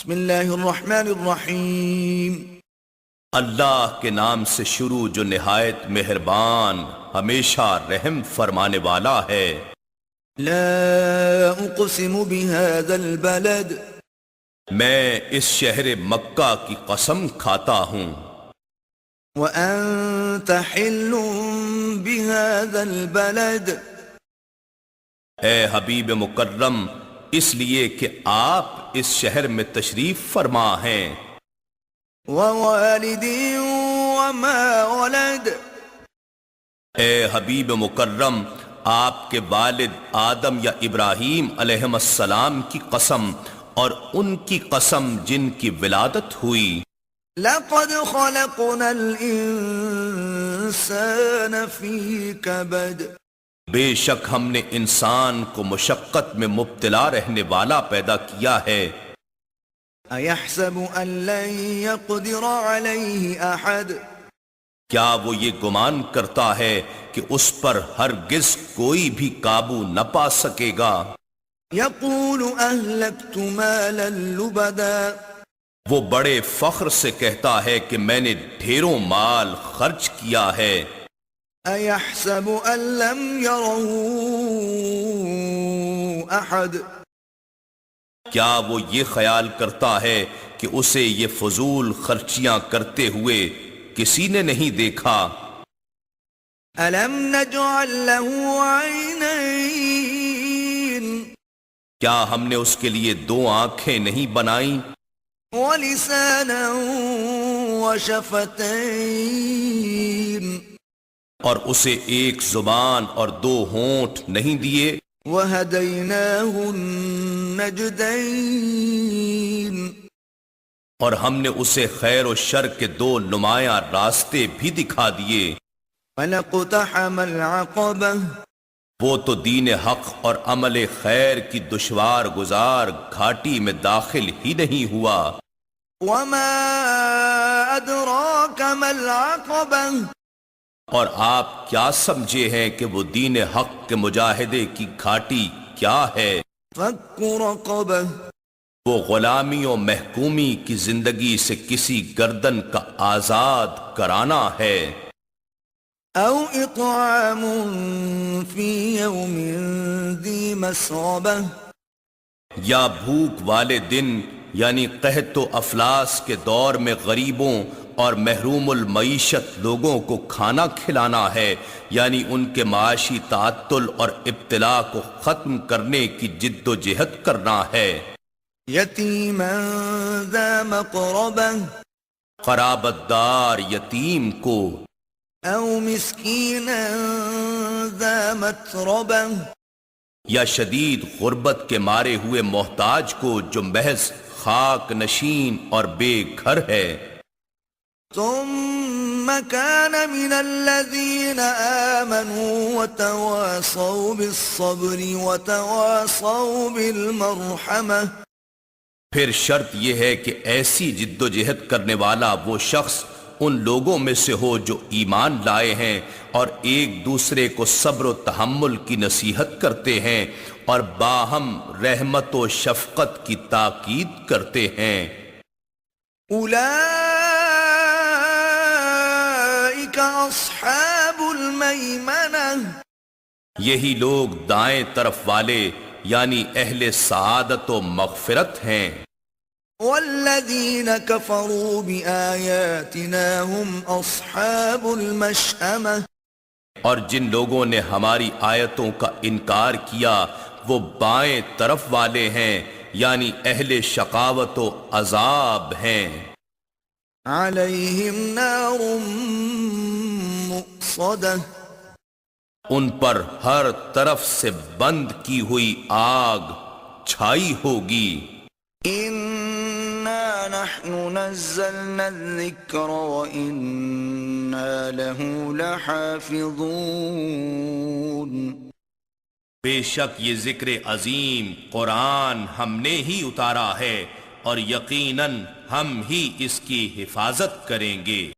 بسم اللہ الرحمن الرحیم۔ اللہ کے نام سے شروع جو نہایت مہربان ہمیشہ رحم فرمانے والا ہے۔ لا اقسم بهذا البلد، میں اس شہر مکہ کی قسم کھاتا ہوں۔ وانت حل بهذا البلد، اے حبیب مکرم اس لیے کہ آپ اس شہر میں تشریف فرما ہیں۔ ووالد وما ولد، اے حبیب مکرم آپ کے والد آدم یا ابراہیم علیہ السلام کی قسم اور ان کی قسم جن کی ولادت ہوئی۔ لقد خلقنا الانسان فی کبد، بے شک ہم نے انسان کو مشقت میں مبتلا رہنے والا پیدا کیا ہے۔ ایحسب ان لن یقدر علیہ احد، کیا وہ یہ گمان کرتا ہے کہ اس پر ہرگز کوئی بھی قابو نہ پا سکے گا۔ یقول اہلکت مالا لبدا، وہ بڑے فخر سے کہتا ہے کہ میں نے ڈھیروں مال خرچ کیا ہے۔ ایحسب ان لم یرہ احد، کیا وہ یہ خیال کرتا ہے کہ اسے یہ فضول خرچیاں کرتے ہوئے کسی نے نہیں دیکھا۔ الم نجعل له عینین، کیا ہم نے اس کے لیے دو آنکھیں نہیں بنائیں، ولسانا وشفتین، اور اسے ایک زبان اور دو ہونٹ نہیں دیے، وہدیناہ النجدین، اور ہم نے اسے خیر و شر کے دو نمایاں راستے بھی دکھا دیے۔ فلقتحم العقبہ، وہ تو دین حق اور عمل خیر کی دشوار گزار گھاٹی میں داخل ہی نہیں ہوا۔ وما ادراک ما العقبہ، اور آپ کیا سمجھے ہیں کہ وہ دین حق کے مجاہدے کی گھاٹی کیا ہے؟ فک رقبہ، وہ غلامی و محکومی کی زندگی سے کسی گردن کا آزاد کرانا ہے۔ او اطعام فی یوم ذی مسغبہ، یا بھوک والے دن یعنی قحط و افلاس کے دور میں غریبوں اور محروم المعیشت لوگوں کو کھانا کھلانا ہے، یعنی ان کے معاشی تعطل اور ابتلا کو ختم کرنے کی جد و جہد کرنا ہے۔ یتیما ذا مقربہ، قرابت دار یتیم کو، او مسکینا ذا متربہ، یا شدید غربت کے مارے ہوئے محتاج کو جو محض خاک نشین اور بے گھر ہے۔ ثم كان من الذين آمنوا وتواصوا بالصبر وتواصوا بالمرحمة، پھر شرط یہ ہے کہ ایسی جد و جہد کرنے والا وہ شخص ان لوگوں میں سے ہو جو ایمان لائے ہیں اور ایک دوسرے کو صبر و تحمل کی نصیحت کرتے ہیں اور باہم رحمت و شفقت کی تاکید کرتے ہیں۔ اولئک اصحاب المیمنہ، یہی لوگ دائیں طرف والے یعنی اہل سعادت و مغفرت ہیں۔ والذین کفروا بآیاتنا هم اصحاب المشأمہ، اور جن لوگوں نے ہماری آیتوں کا انکار کیا وہ بائیں طرف والے ہیں یعنی اہل شقاوت و عذاب ہیں۔ علیہم نار مؤصدہ، ان پر ہر طرف سے بند کی ہوئی آگ چھائی ہوگی۔ انا نحن نزلنا الذکر وإنا له لحافظون، بے شک یہ ذکر عظیم قرآن ہم نے ہی اتارا ہے اور یقیناً ہم ہی اس کی حفاظت کریں گے۔